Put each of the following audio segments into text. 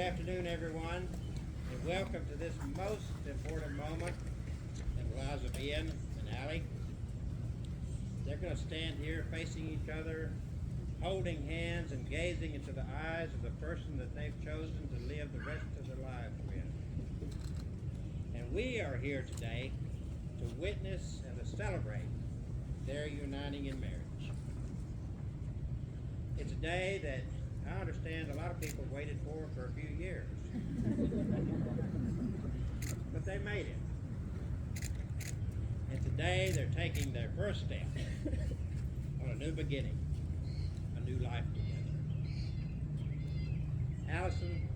afternoon, everyone, and welcome to this most important moment in the lives of Ian and Allie. They're going to stand here facing each other, holding hands and gazing into the eyes of the person that they've chosen to live the rest of their lives with. And we are here today to witness and to celebrate their uniting in marriage. It's a day that I understand a lot of people waited for a few years. But they made it. And today they're taking their first step on a new beginning, a new life together. Allison,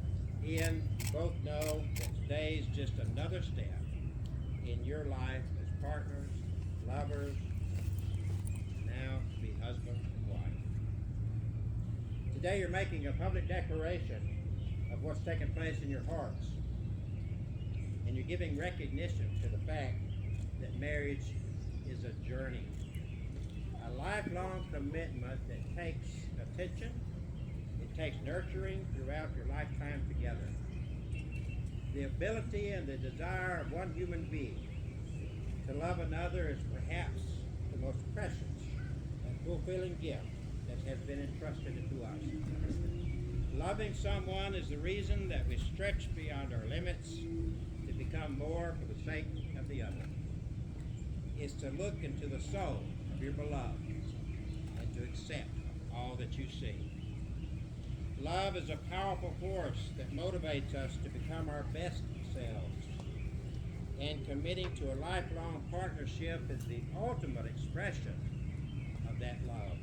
Ian, both know that today's just another step in your life as partners, lovers, now to be husband and wife. Today you're making a public declaration of what's taken place in your hearts. And you're giving recognition to the fact that marriage is a journey, a lifelong commitment that takes attention, it takes nurturing throughout your lifetime together. The ability and the desire of one human being to love another is perhaps the most precious and fulfilling gift that has been entrusted to us. Loving someone is the reason that we stretch beyond our limits to become more for the sake of the other. It's to look into the soul of your beloved and to accept all that you see. Love is a powerful force that motivates us to become our best selves. And committing to a lifelong partnership is the ultimate expression of that love.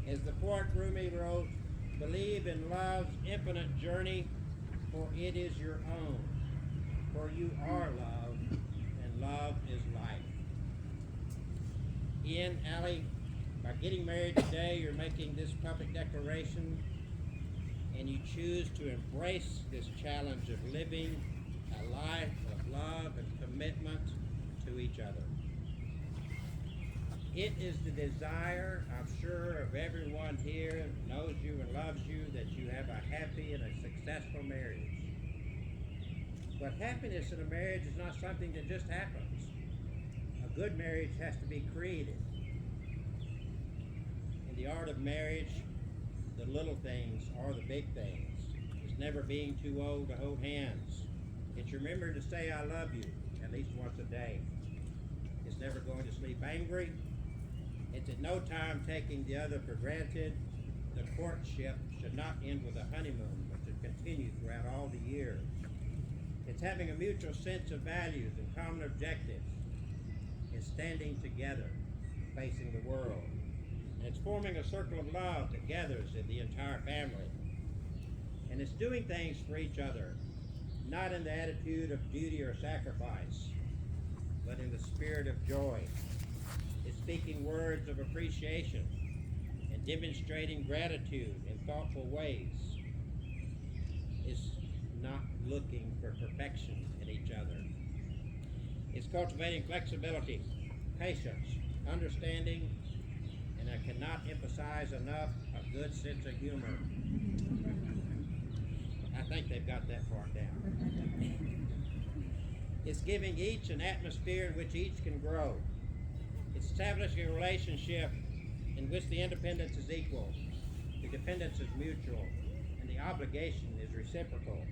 As the poet Rumi wrote, "Believe in love's infinite journey, for it is your own. For you are love, and love is life." Ian, Allie, by getting married today, you're making this public declaration, and you choose to embrace this challenge of living a life of love and commitment to each other. It is the desire, I'm sure, of everyone here who knows you and loves you that you have a happy and a successful marriage. But happiness in a marriage is not something that just happens. A good marriage has to be created. In the art of marriage, the little things are the big things. It's never being too old to hold hands. It's remembering to say "I love you" at least once a day. It's never going to sleep angry. It's at no time taking the other for granted. The courtship should not end with a honeymoon, but should continue throughout all the years. It's having a mutual sense of values and common objectives. It's standing together, facing the world. And it's forming a circle of love that gathers in the entire family. And it's doing things for each other, not in the attitude of duty or sacrifice, but in the spirit of joy. It's speaking words of appreciation and demonstrating gratitude in thoughtful ways. It's not looking for perfection in each other. It's cultivating flexibility, patience, understanding, and I cannot emphasize enough a good sense of humor. I think they've got that part down. It's giving each an atmosphere in which each can grow. It's establishing a relationship in which the independence is equal, the dependence is mutual, and the obligation is reciprocal.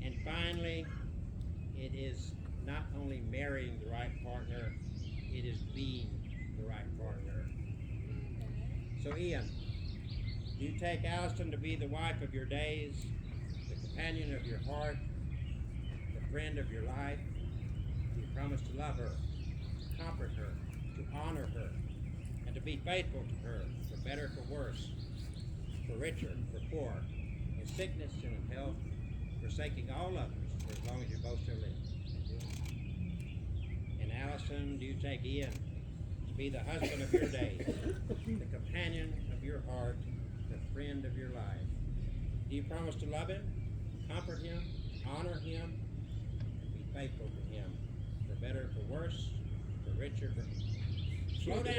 And finally, it is not only marrying the right partner, it is being the right partner. So Ian, do you take Allison to be the wife of your days, the companion of your heart, the friend of your life? Do you promise to love her, to comfort her, to honor her, and to be faithful to her, for better, for worse, for richer, for poor, in sickness and in health, forsaking all others for as long as you both shall live? And Allison, do you take Ian to be the husband of your days, the companion of your heart, the friend of your life? Do you promise to love him, comfort him, honor him, and be faithful to him, for better, for worse, for richer, for... Slow down!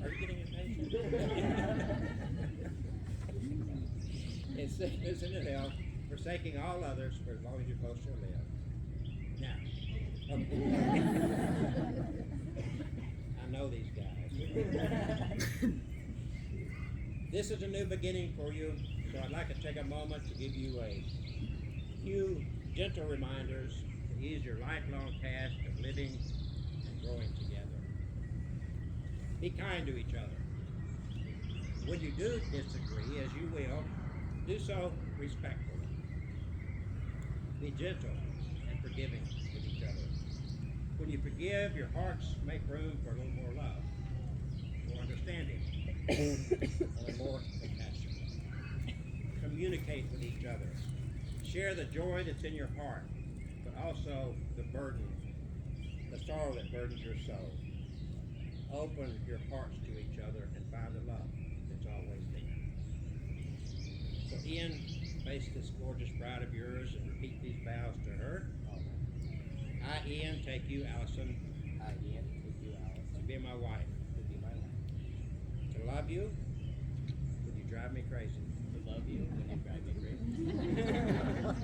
Are you getting impatient? in sickness and in health, forsaking all others for as long as you both shall live. Now, I know these guys. This is a new beginning for you, so I'd like to take a moment to give you a few gentle reminders to ease your lifelong task of living and growing together. Be kind to each other. When you do disagree, as you will, do so respectfully. Be gentle and forgiving with each other. When you forgive, your hearts make room for a little more love, more understanding, and more compassion. Communicate with each other. Share the joy that's in your heart, but also the burden, the sorrow that burdens your soul. Open your hearts to each other and find the love that's always there. So Ian, face this gorgeous bride of yours and repeat these vows to her. I, Ian, take you, Allison. I, Ian, take you, Allison. To be my wife. To be my wife. To love you. When you drive me crazy. To love you when you drive me crazy. I don't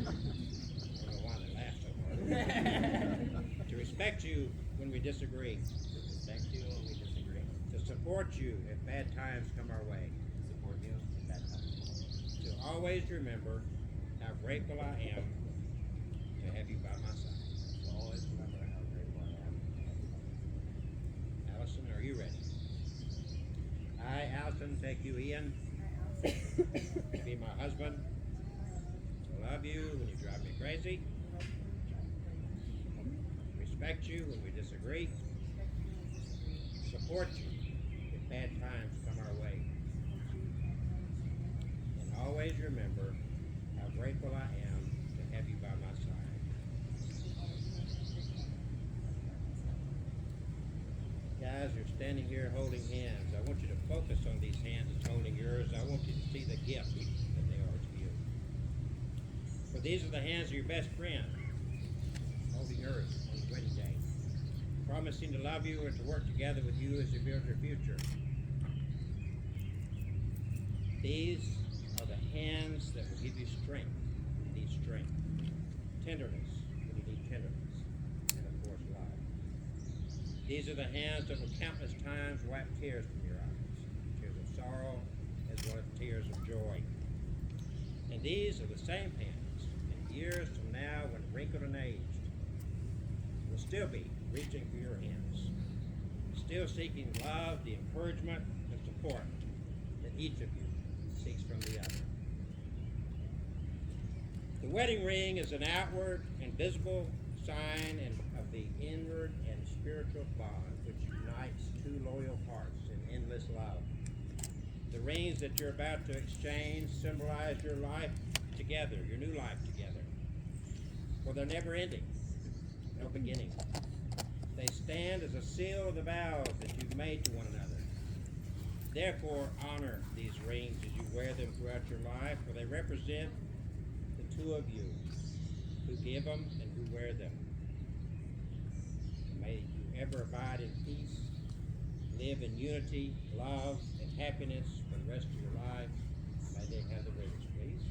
know why they laugh so hard. To respect you when we disagree. To respect you when we disagree. To support you if bad times come our way. To support you if bad times. To always remember how grateful I am to have you by my side. To always remember how grateful I am. Allison, are you ready? I, Allison, take you, Ian, to be my husband, to love you when you drive me crazy, respect you when we disagree, support you if bad times come our way, and always remember how grateful I am to have you by my side. Guys, you're standing here holding hands. I want you to focus on these hands that's holding yours. I want you to see the gift that they are to you. For these are the hands of your best friend holding yours on the wedding day, promising to love you and to work together with you as you build your future. These are the hands that will give you strength when you need strength, tenderness when you need tenderness, and of course love. These are the hands that will countless times wipe tears from your eyes, tears of sorrow as well as tears of joy. And these are the same hands, and years from now, when wrinkled and aged, will still be reaching for your hands, still seeking love, the encouragement, and support that each of you seeks from the other. The wedding ring is an outward and visible sign of the inward and spiritual bond which unites two loyal hearts in endless love. The rings that you're about to exchange symbolize your life together, your new life together. For they're never ending, no beginning. They stand as a seal of the vows that you've made to one another. Therefore, honor these rings as you wear them throughout your life, for they represent the two of you who give them and who wear them. May you ever abide in peace, live in unity, love, and happiness for the rest of your life. May they have the rings, please.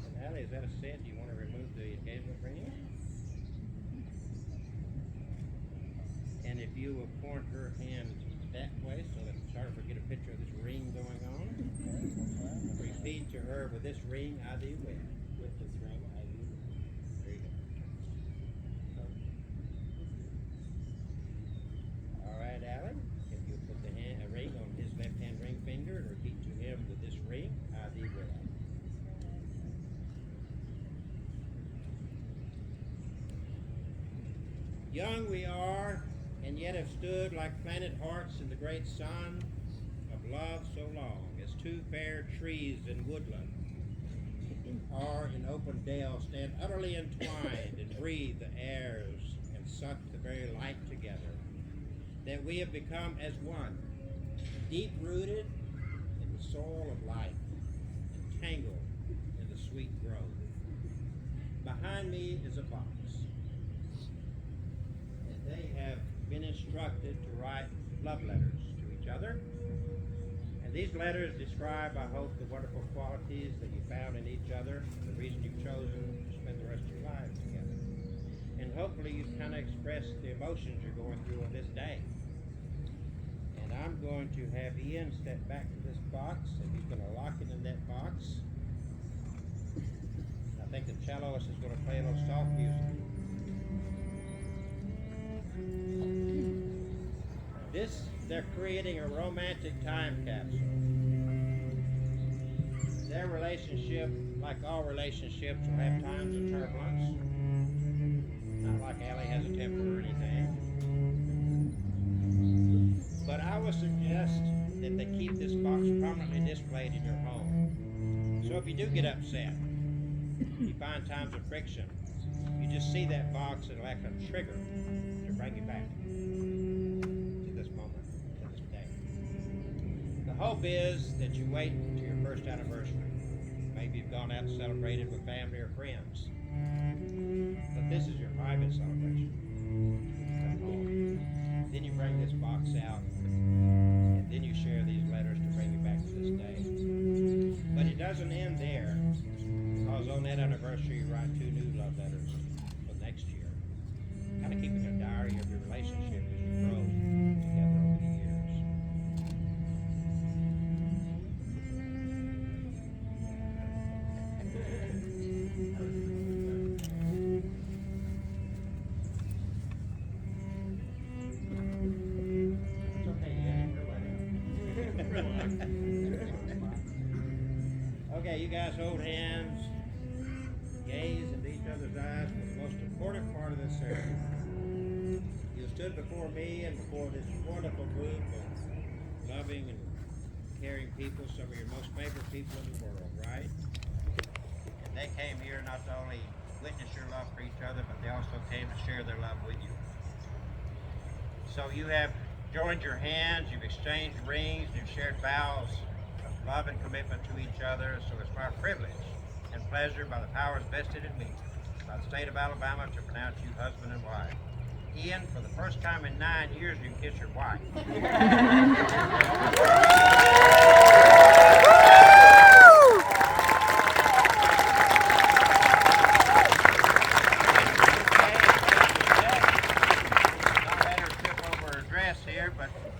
And Allie, is that a set? Do you want to remove the engagement ring? And if you will point her hand that way so that photographer get a picture of this ring going on. Repeat to her, with this ring I thee wed. With this ring, I do. There you go. All right, Allie, if you put the a ring on his left-hand ring finger and repeat to him, with this ring I thee wed. Young we are, and yet have stood like planted hearts in the great sun of love so long, as two fair trees in woodland are in open dale stand utterly entwined and breathe the airs and suck the very light together, that we have become as one, deep rooted in the soil of life, and tangled in the sweet growth. behind me is a box. And they have been instructed to write love letters to each other. And these letters describe, I hope, the wonderful qualities that you found in each other, the reason you've chosen to spend the rest of your lives together. And hopefully you've kind of expressed the emotions you're going through on this day. And I'm going to have Ian step back to this box, and he's going to lock it in that box. I think the celloist is going to play a little soft music. They're creating a romantic time capsule. Their relationship, like all relationships, will have times of turbulence. Not like Allie has a temper or anything. But I would suggest that they keep this box prominently displayed in your home. So if you do get upset, you find times of friction, you just see that box and it'll act like a trigger to bring you back to this moment, to this day. The hope is that you wait to your first anniversary. Maybe you've gone out and celebrated with family or friends. But this is your private celebration. Then you bring this box out, and then you share these letters to bring you back to this day. But it doesn't end there, because on that anniversary you write 2 new love letters for next year. Kind of keeping a diary of your relationship as you grow together over the years. It's okay, you got your wedding. Okay, you guys hold hands, gaze into each other's eyes for the most important part of this ceremony. You stood before me and before this wonderful group of loving and caring people, some of your most favorite people in the world, right? And they came here not to only witness your love for each other, but they also came to share their love with you. So you have joined your hands, you've exchanged rings, you've shared vows of love and commitment to each other. So it's my privilege and pleasure, by the powers vested in me by the state of Alabama, to pronounce you husband and wife. Ian, for the first time in 9 years, you can kiss your wife.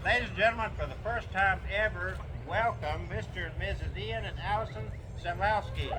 Ladies and gentlemen, for the first time ever, welcome Mr. and Mrs. Ian and Allison Samlowski.